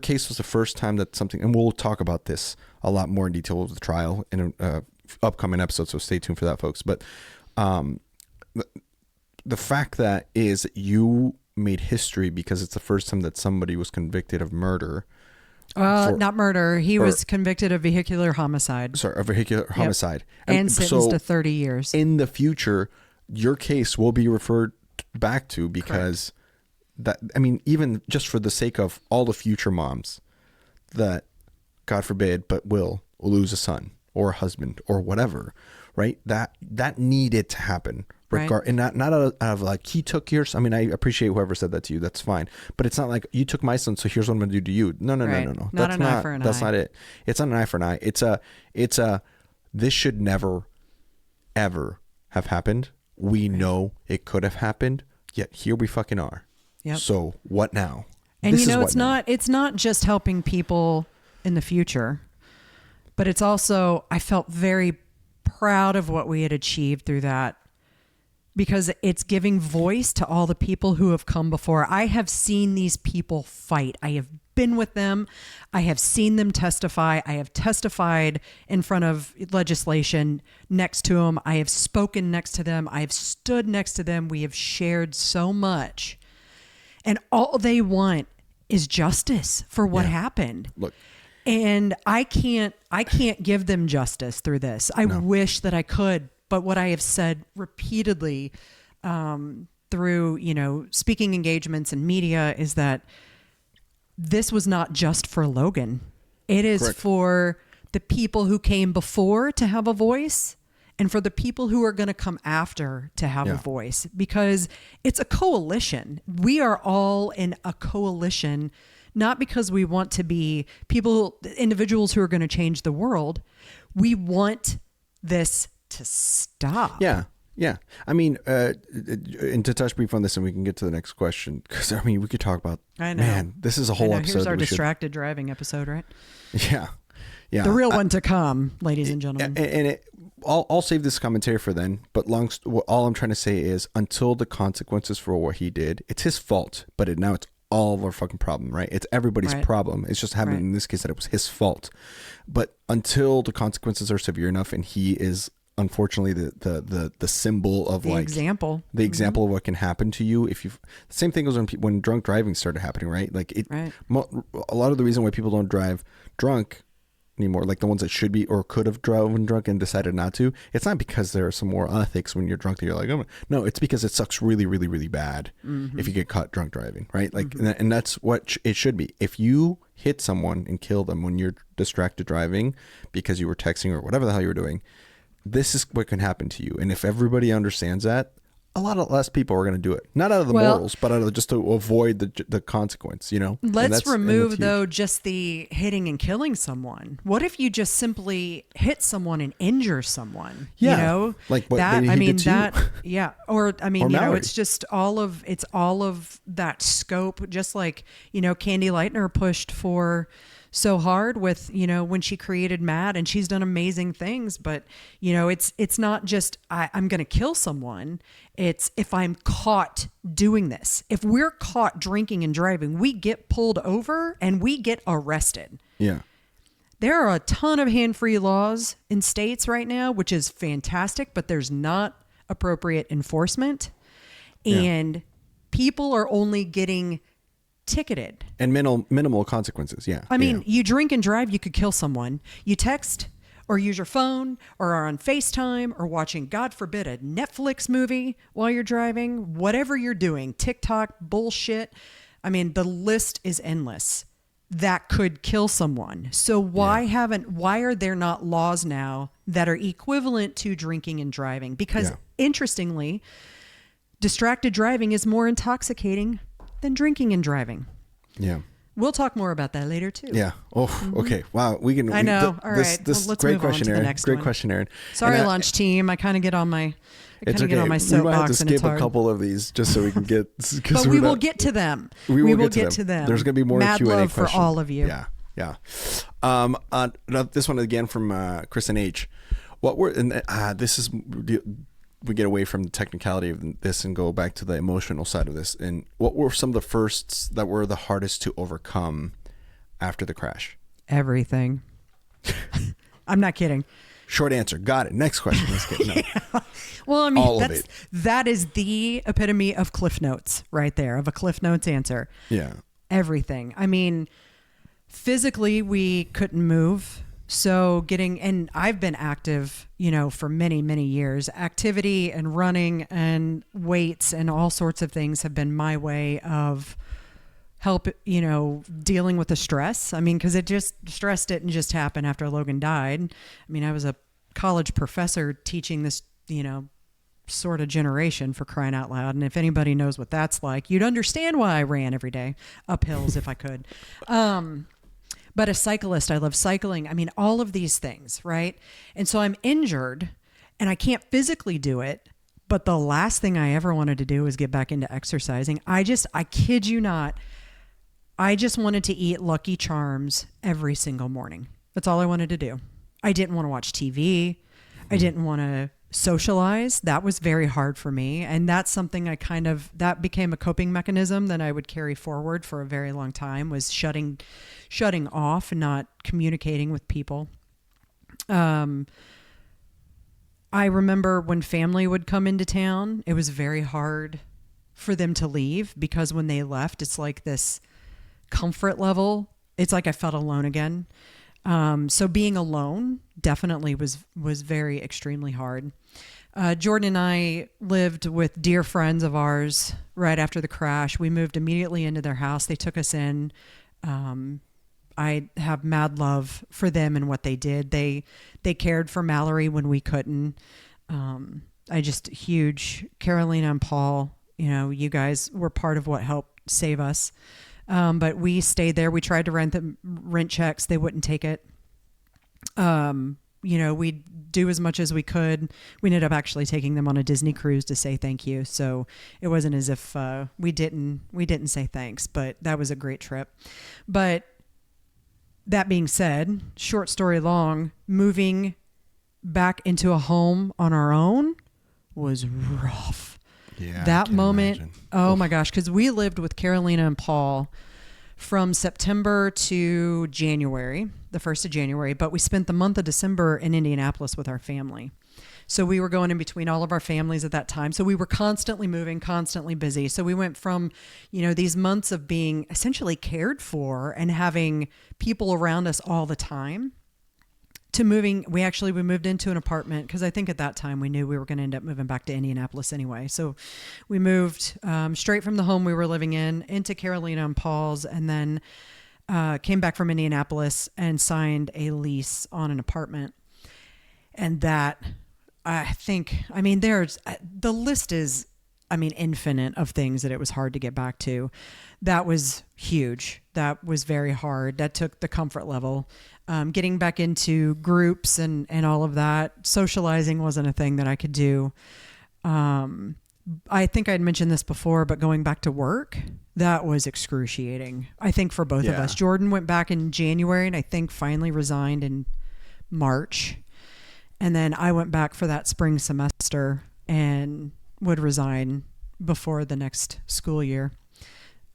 case was the first time that something, and we'll talk about this a lot more in detail with the trial in an upcoming episode. So stay tuned for that, folks. But the fact that is you made history because it's the first time that somebody was convicted of murder. Not murder. He was convicted of vehicular homicide. Sorry, a vehicular homicide. And sentenced to 30 years. In the future, your case will be referred back to because even just for the sake of all the future moms that God forbid but will lose a son or a husband or whatever, right? That needed to happen. And not out of like he took yours. I mean, I appreciate whoever said that to you. That's fine. But it's not like you took my son, so here's what I'm going to do to you. No. Not an eye for an eye. That's not it. It's not an eye for an eye. It's a this should never ever have happened. We know it could have happened, yet here we fucking are. Yep. So what now? And it's not just helping people in the future, but it's also, I felt very proud of what we had achieved through that because it's giving voice to all the people who have come before. I have seen these people fight. I have been with them. I have seen them testify. I have testified in front of legislation next to them. I have spoken next to them. I have stood next to them. We have shared so much. And all they want is justice for what happened. Look. And I can't give them justice through this. I wish that I could. But what I have said repeatedly through, speaking engagements and media is that this was not just for Logan. It is for the people who came before to have a voice and for the people who are going to come after to have a voice, because it's a coalition. We are all in a coalition, not because we want to be individuals who are going to change the world. We want this to stop. Yeah. Yeah. I mean, and to touch brief on this, and we can get to the next question, because I mean, we could talk about. I know. Man, this is a whole episode. Here's our distracted driving episode, right? Yeah. Yeah. The real one to come, ladies and gentlemen. And I'll save this commentary for then. But all I'm trying to say is, until the consequences for what he did, it's his fault. But now it's all of our fucking problem, right? It's everybody's problem. It's just happening in this case that it was his fault. But until the consequences are severe enough, and he is unfortunately the symbol of the example of what can happen to you if you. The same thing goes when drunk driving started happening, right? Like a lot of the reason why people don't drive drunk anymore, like the ones that should be or could have driven drunk and decided not to, it's not because there are some more ethics when you're drunk that you're like, oh no, it's because it sucks really, really, really bad if you get caught drunk driving, right? Like, and that's what it should be. If you hit someone and kill them when you're distracted driving because you were texting or whatever the hell you were doing, this is what can happen to you. And if everybody understands that, a lot of less people are going to do it. Not out of the morals, but out of just to avoid the consequence, you know? Let's remove, though, just the hitting and killing someone. What if you just simply hit someone and injure someone? Yeah. You know? Like what that, I mean, that, yeah. Or, I mean, or you know, it's just all of that scope, just like, you know, Candy Lightner pushed for so hard with, you know, when she created Mad, and she's done amazing things, but you know, it's not just I'm going to kill someone. It's if I'm caught doing this, if we're caught drinking and driving, we get pulled over and we get arrested. Yeah. There are a ton of hand-free laws in states right now, which is fantastic, but there's not appropriate enforcement, and people are only getting ticketed and minimal consequences. Yeah. I mean, you drink and drive, you could kill someone. You text or use your phone or are on FaceTime or watching, God forbid, a Netflix movie while you're driving, whatever you're doing, TikTok, bullshit. I mean, the list is endless that could kill someone. So why are there not laws now that are equivalent to drinking and driving? Because interestingly, distracted driving is more intoxicating than drinking and driving. Yeah. We'll talk more about that later too. Yeah. Oh, okay. Wow. We can. I know. All right. This let's great move question, on to Aaron. the next Great one. question, Aaron. Sorry, lunch team. I kind of get on my. It's okay. Get on my we might have to soapbox, and it's skip a hard. couple of these just so we can get. But we will get to them. We will get to them. There's going to be more Mad Q&A love questions for all of you. Yeah. Yeah. This one again from Chris and H. This is. We get away from the technicality of this and go back to the emotional side of this. And what were some of the firsts that were the hardest to overcome after the crash? Everything. I'm not kidding. Short answer. Got it. Next question. Let's get no. Yeah. Well, I mean, that is the epitome of Cliff Notes right there, of a Cliff Notes answer. Yeah. Everything. I mean, physically we couldn't move. So and I've been active, you know, for many, many years. Activity and running and weights and all sorts of things have been my way of help, you know, dealing with the stress. I mean, because stress didn't just happen after Logan died. I mean, I was a college professor teaching this, you know, sort of generation, for crying out loud. And if anybody knows what that's like, you'd understand why I ran every day up hills if I could. But a cyclist, I love cycling. I mean, all of these things, right? And so I'm injured and I can't physically do it. But the last thing I ever wanted to do was get back into exercising. I kid you not, I just wanted to eat Lucky Charms every single morning. That's all I wanted to do. I didn't want to watch TV. I didn't want to socialize. That was very hard for me. And that's something that became a coping mechanism that I would carry forward for a very long time, was shutting off and not communicating with people. I remember when family would come into town, it was very hard for them to leave, because when they left, it's like this comfort level. It's like I felt alone again. So being alone definitely was very extremely hard. Jordan and I lived with dear friends of ours right after the crash. We moved immediately into their house. They took us in. I have mad love for them and what they did. They cared for Mallory when we couldn't. Huge. Carolina and Paul, you know, you guys were part of what helped save us. But we stayed there. We tried to rent checks. They wouldn't take it. we'd do as much as we could. We ended up actually taking them on a Disney cruise to say thank you. So it wasn't as if we didn't say thanks, but that was a great trip. But that being said, short story long, moving back into a home on our own was rough. Yeah, that moment, imagine. Oh my gosh, because we lived with Carolina and Paul from September to January, the 1st of January, but we spent the month of December in Indianapolis with our family. So we were going in between all of our families at that time. So we were constantly moving, constantly busy. So we went from, these months of being essentially cared for and having people around us all the time to moving. We moved into an apartment because I think at that time we knew we were going to end up moving back to Indianapolis anyway. So we moved straight from the home we were living in into Carolina and Paul's, and then came back from Indianapolis and signed a lease on an apartment. And that, the list is, infinite of things that it was hard to get back to. That was huge. That was very hard. That took the comfort level. Getting back into groups and all of that. Socializing wasn't a thing that I could do. I think I'd mentioned this before, but going back to work, that was excruciating. I think for both of us. Jordan went back in January and I think finally resigned in March. And then I went back for that spring semester and would resign before the next school year.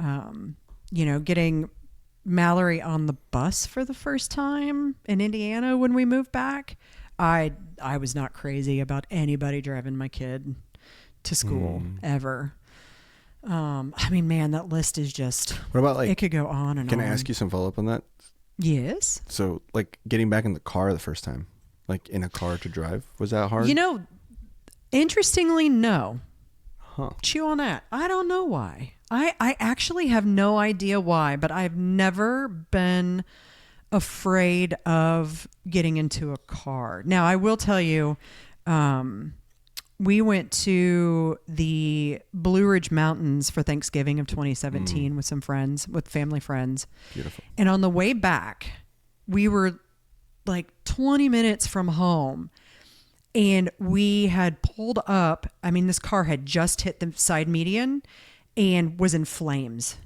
Getting Mallory on the bus for the first time in Indiana when we moved back, I was not crazy about anybody driving my kid to school ever. That list is just, what about it could go on and on. Can I ask you some follow up on that? Yes. So getting back in the car the first time, in a car to drive, was that hard? Interestingly, no. Huh. Chew on that. I don't know why. I actually have no idea why, but I've never been afraid of getting into a car. Now, I will tell you, we went to the Blue Ridge Mountains for Thanksgiving of 2017 with some friends, with family friends. Beautiful. And on the way back, we were 20 minutes from home. And we had pulled up. This car had just hit the side median and was in flames.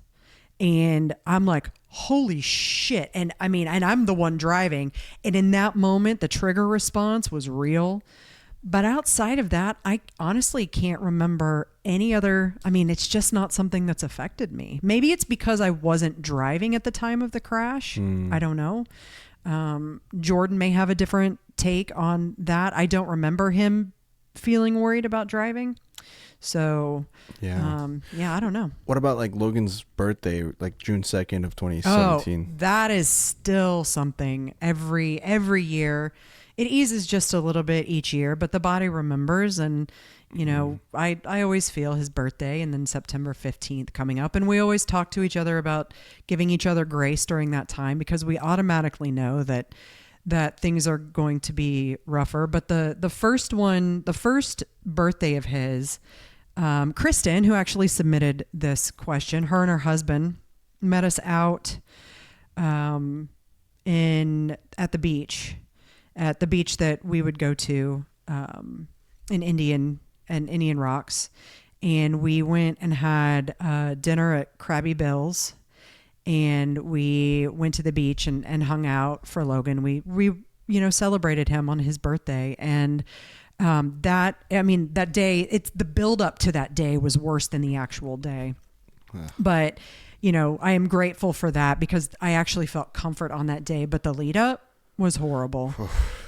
And I'm like, holy shit. And I'm the one driving. And in that moment, the trigger response was real. But outside of that, I honestly can't remember any other. It's just not something that's affected me. Maybe it's because I wasn't driving at the time of the crash. I don't know. Jordan may have a different take on that. I don't remember him feeling worried about driving. So, I don't know. What about Logan's birthday, June 2nd of 2017? Oh, that is still something every year. It eases just a little bit each year, but the body remembers. And, I always feel his birthday and then September 15th coming up. And we always talk to each other about giving each other grace during that time because we automatically know that things are going to be rougher. But the first birthday of his, Kristen, who actually submitted this question, her and her husband met us out at the beach that we would go to in Indian Rocks. And we went and had dinner at Krabby Bill's. And we went to the beach and hung out for Logan. We celebrated him on his birthday. And that day, it's the build up to that day was worse than the actual day. But, I am grateful for that because I actually felt comfort on that day. But the lead up was horrible.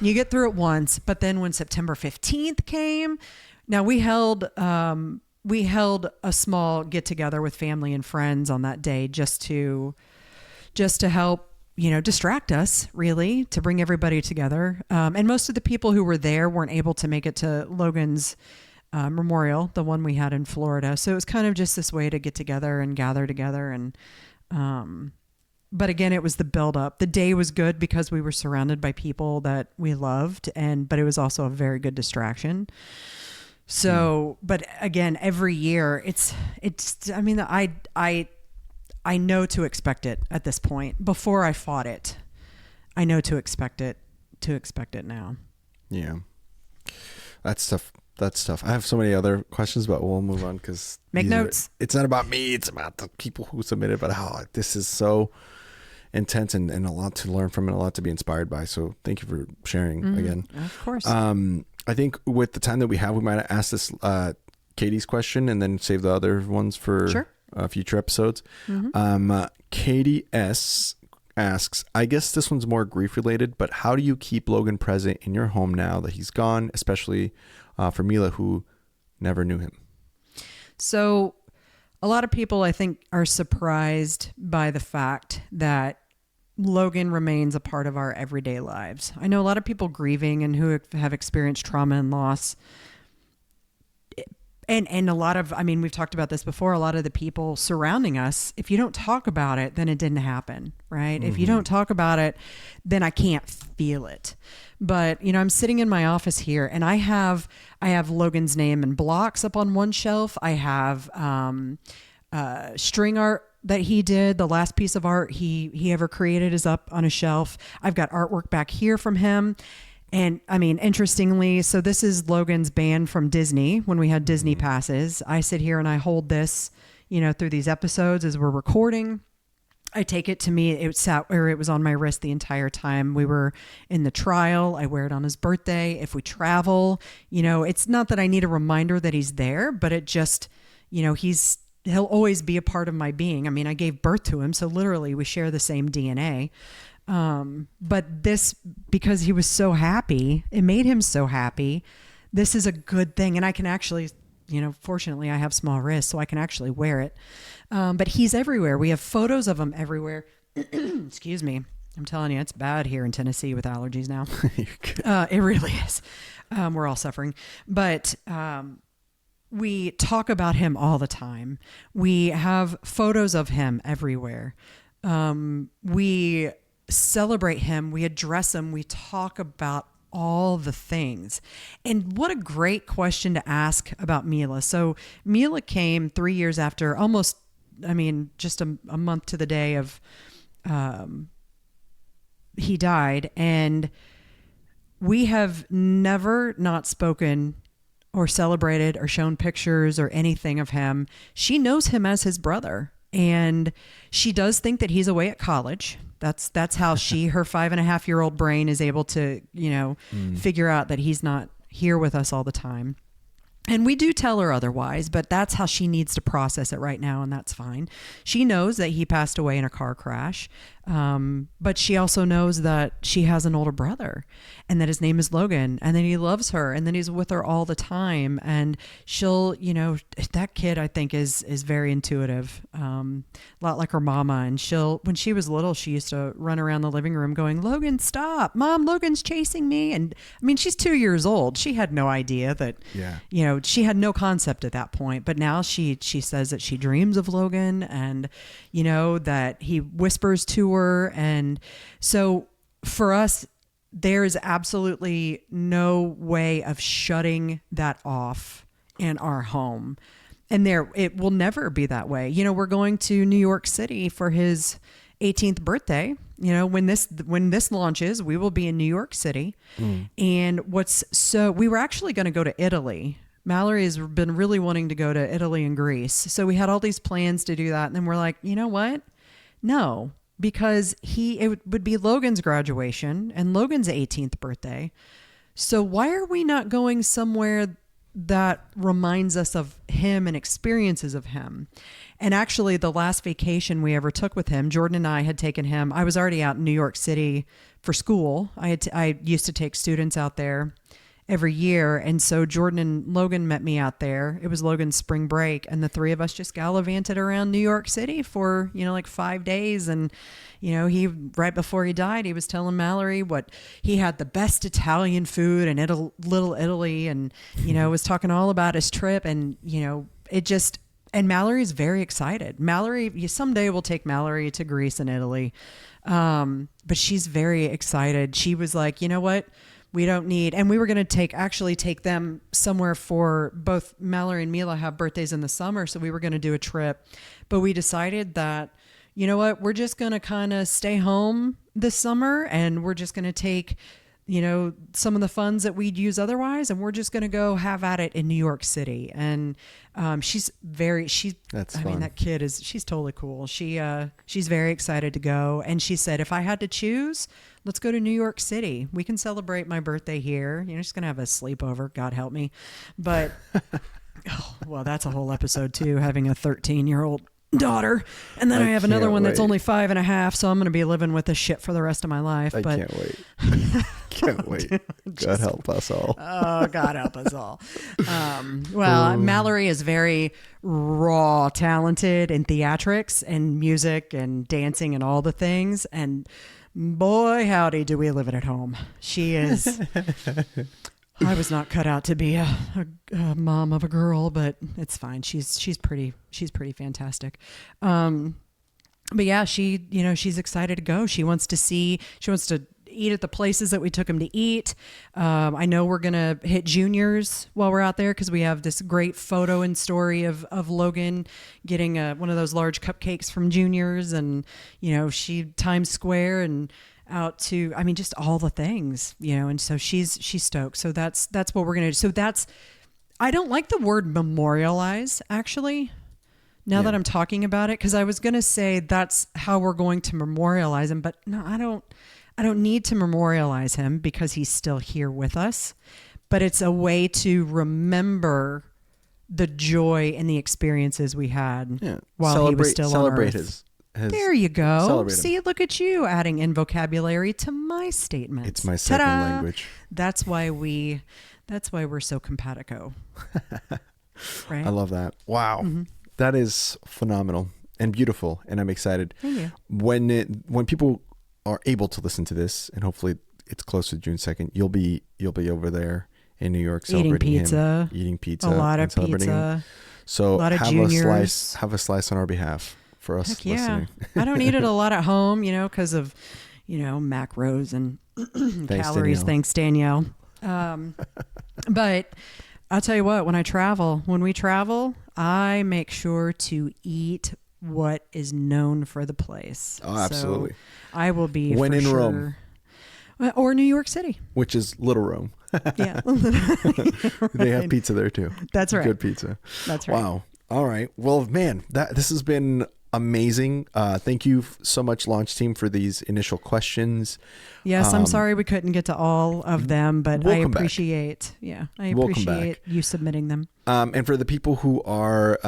You get through it once, but then when September 15th came, now we held a small get together with family and friends on that day just to help, distract us, really, to bring everybody together. And most of the people who were there weren't able to make it to Logan's memorial, the one we had in Florida. So it was kind of just this way to get together and gather together. And, but again, it was the buildup. The day was good because we were surrounded by people that we loved, but it was also a very good distraction. So, but again, every year I know to expect it at this point. Before I fought it, I know to expect it to expect it now. Yeah. That's tough. That's tough. I have so many other questions, but we'll move on because make notes. It's not about me. It's about the people who submitted. But how this is so intense and a lot to learn from and a lot to be inspired by. So thank you for sharing again. Of course. I think with the time that we have, we might ask this Katie's question and then save the other ones for future episodes. Katie S asks, I guess this one's more grief related, but how do you keep Logan present in your home now that he's gone, especially for Mila, who never knew him? So a lot of people, I think, are surprised by the fact that Logan remains a part of our everyday lives. I know a lot of people grieving and who have experienced trauma and loss. And a lot of, I mean, we've talked about this before, a lot of the people surrounding us, if you don't talk about it, then it didn't happen, right? If you don't talk about it, then I can't feel it. But, you know, I'm sitting in my office here and I have Logan's name in blocks up on one shelf. I have string art that he did. The last piece of art he ever created is up on a shelf. I've got artwork back here from him. And I mean, interestingly, so this is Logan's band from Disney when we had Disney passes. I sit here and I hold this, you know, through these episodes as we're recording. I take it to me. It was on my wrist the entire time we were in the trial. I wear it on his birthday. If we travel, you know, it's not that I need a reminder that he's there, but it just, you know, he'll always be a part of my being. I mean, I gave birth to him. So literally we share the same DNA. But this, because he was so happy, it made him so happy. This is a good thing. And I can actually, you know, fortunately I have small wrists, so I can actually wear it. But he's everywhere. We have photos of him everywhere. Excuse me. I'm telling you, it's bad here in Tennessee with allergies now. It really is. We're all suffering, but, we talk about him all the time. We have photos of him everywhere. We celebrate him, we address him, we talk about all the things. And what a great question to ask about Mila. So Mila came 3 years after, almost, I mean, just a month to the day of he died. And we have never not spoken or celebrated or shown pictures or anything of him. She knows him as his brother. And she does think that he's away at college. That's how her 5.5-year-old brain is able to, you know, figure out that he's not here with us all the time. And we do tell her otherwise, but that's how she needs to process it right now. And that's fine. She knows that he passed away in a car crash. But she also knows that she has an older brother and that his name is Logan and that he loves her and that he's with her all the time. And she'll, you know, that kid I think is very intuitive, a lot like her mama. And when she was little, she used to run around the living room going, Logan, stop, Mom, Logan's chasing me. And I mean, she's 2 years old. She had no idea that, you know, she had no concept at that point, but now she says that she dreams of Logan and, you know, that he whispers to her. And so for us, there is absolutely no way of shutting that off in our home. And it will never be that way. You know, we're going to New York City for his 18th birthday. You know, when this launches, we will be in New York City. And we were actually going to go to Italy. Mallory has been really wanting to go to Italy and Greece. So we had all these plans to do that. And then we're like, you know what? No, because it would be Logan's graduation and Logan's 18th birthday. So why are we not going somewhere that reminds us of him and experiences of him? And actually the last vacation we ever took with him, Jordan and I had taken him. I was already out in New York City for school. I used to take students out there every year. And so Jordan and Logan met me out there. It was Logan's spring break. And the three of us just gallivanted around New York City for, you know, like 5 days. And, you know, right before he died, he was telling Mallory what he had the best Italian food in Little Italy. And, you know, was talking all about his trip. And, you know, and Mallory's very excited. Someday we'll take Mallory to Greece and Italy. But she's very excited. She was like, you know what? We don't need, and we were going to take them somewhere for both Mallory and Mila have birthdays in the summer. So we were going to do a trip, but we decided that, you know what, we're just going to kind of stay home this summer and we're just going to take, some of the funds that we'd use otherwise, and we're just going to go have at it in New York City. And she's That's I fun. mean, that kid she's totally cool. She's very excited to go. And she said, if I had to choose, let's go to New York City. We can celebrate my birthday here. She's going to have a sleepover, God help me. But, well, that's a whole episode too, having a 13-year-old daughter, and then I have another one that's only 5.5, so I'm going to be living with this shit for the rest of my life. I can't wait. Can't wait. God help us all. Oh, God help us all. Mallory is very raw talented in theatrics and music and dancing and all the things, and boy howdy do we live it at home. She is I was not cut out to be a mom of a girl, but it's fine. She's pretty fantastic. But yeah, she's excited to go. She wants to eat at the places that we took him to eat. I know we're going to hit Juniors while we're out there, because we have this great photo and story of Logan getting one of those large cupcakes from Juniors, and, Times Square and out to, just all the things, and so she's stoked. So that's what we're going to do. So I don't like the word memorialize, actually, now that I'm talking about it, because I was going to say that's how we're going to memorialize him, but no, I don't need to memorialize him because he's still here with us, but it's a way to remember the joy and the experiences we had while he was still on Earth. There you go. See, look at you adding in vocabulary to my statement. It's my second language. That's why we're so compatico. Right? I love that. Wow. Mm-hmm. That is phenomenal and beautiful, and I'm excited. Thank you. When people are able to listen to this, and hopefully it's close to June 2nd, you'll be over there in New York celebrating eating pizza, a lot of pizza. So a lot of juniors. Have a slice on our behalf for us. Heck yeah. Listening. I don't eat it a lot at home, because of, macros and calories. Thanks, Danielle. But I'll tell you what, when we travel, I make sure to eat what is known for the place. Oh, absolutely. So I will be when for in sure. Rome. Or New York City. Which is Little Rome. Yeah. They have pizza there too. That's right. Good pizza. That's right. Wow. All right. Well, man, this has been amazing. Thank you so much, Launch Team, for these initial questions. Yes, I'm sorry we couldn't get to all of them, but I appreciate you submitting them. And for the people who are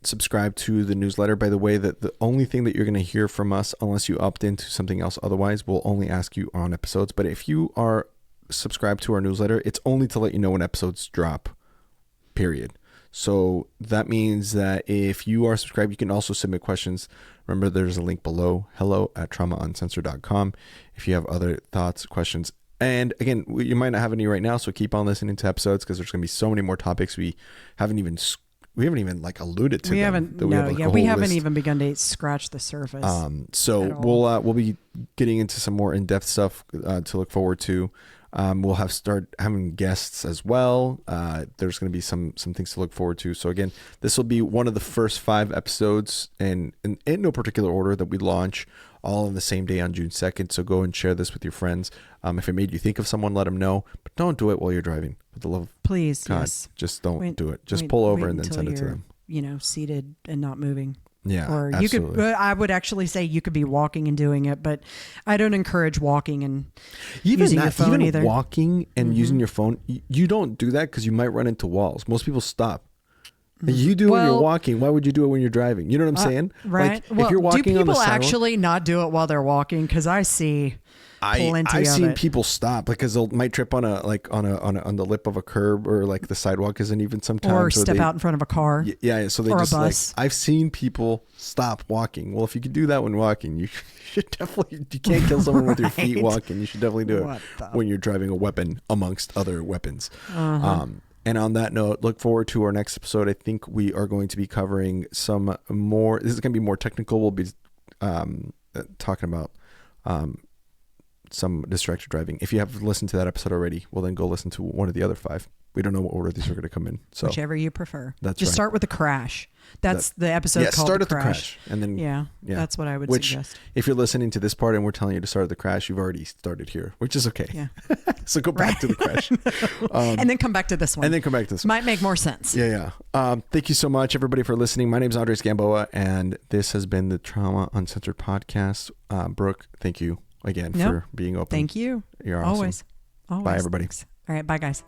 subscribed to the newsletter, by the way, that the only thing that you're going to hear from us, unless you opt into something else otherwise, we'll only ask you on episodes. But if you are subscribed to our newsletter, it's only to let you know when episodes drop, period. So that means that if you are subscribed, you can also submit questions. Remember, there's a link below, hello@traumauncensored.com, if you have other thoughts, questions. And again, you might not have any right now, so keep on listening to episodes, because there's going to be so many more topics we haven't even like alluded to. We haven't even begun to scratch the surface. So we'll be getting into some more in-depth stuff to look forward to. We'll start having guests as well. There's going to be some things to look forward to. So again, this will be one of the first 5 episodes, and in no particular order, that we launch all on the same day on June 2nd. So go and share this with your friends. If it made you think of someone, let them know. But don't do it while you're driving. For the love of please, God, yes. Just don't do it. Just pull over and then send it to them. Seated and not moving. Yeah, or absolutely. I would actually say you could be walking and doing it, but I don't encourage walking and using your phone either. Even walking and using your phone, you don't do that because you might run into walls. Most people stop. You do it when you're walking. Why would you do it when you're driving? You know what I'm saying? Right. If you're walking on the sidewalk, do people actually not do it while they're walking? Because I see I've seen people stop because they might trip on on the lip of a curb, or like the sidewalk isn't even sometimes, or step out in front of a car. Yeah. So they or just a bus. I've seen people stop walking. Well, if you could do that when walking, you should definitely. You can't kill someone with your feet walking. You should definitely do it when you're driving a weapon, amongst other weapons. And on that note, look forward to our next episode. I think we are going to be covering some more. This is going to be more technical. We'll be talking about some distracted driving. If you have listened to that episode already, well, then go listen to one of the other 5. We don't know what order these are going to come in. So whichever you prefer. That's Just right. start with the crash. That's the episode called start The at the Crash. and then That's what I would which, suggest. if you're listening to this part and we're telling you to start at the crash, you've already started here, which is okay. Yeah. So go back to the crash. And then come back to this one. And then come back to this one. Might make more sense. Yeah. Thank you so much, everybody, for listening. My name is Andres Gamboa, and this has been the Trauma Uncensored podcast. Brooke, thank you again for being open. Thank you. You're awesome. Always. Bye, everybody. Thanks. All right. Bye, guys.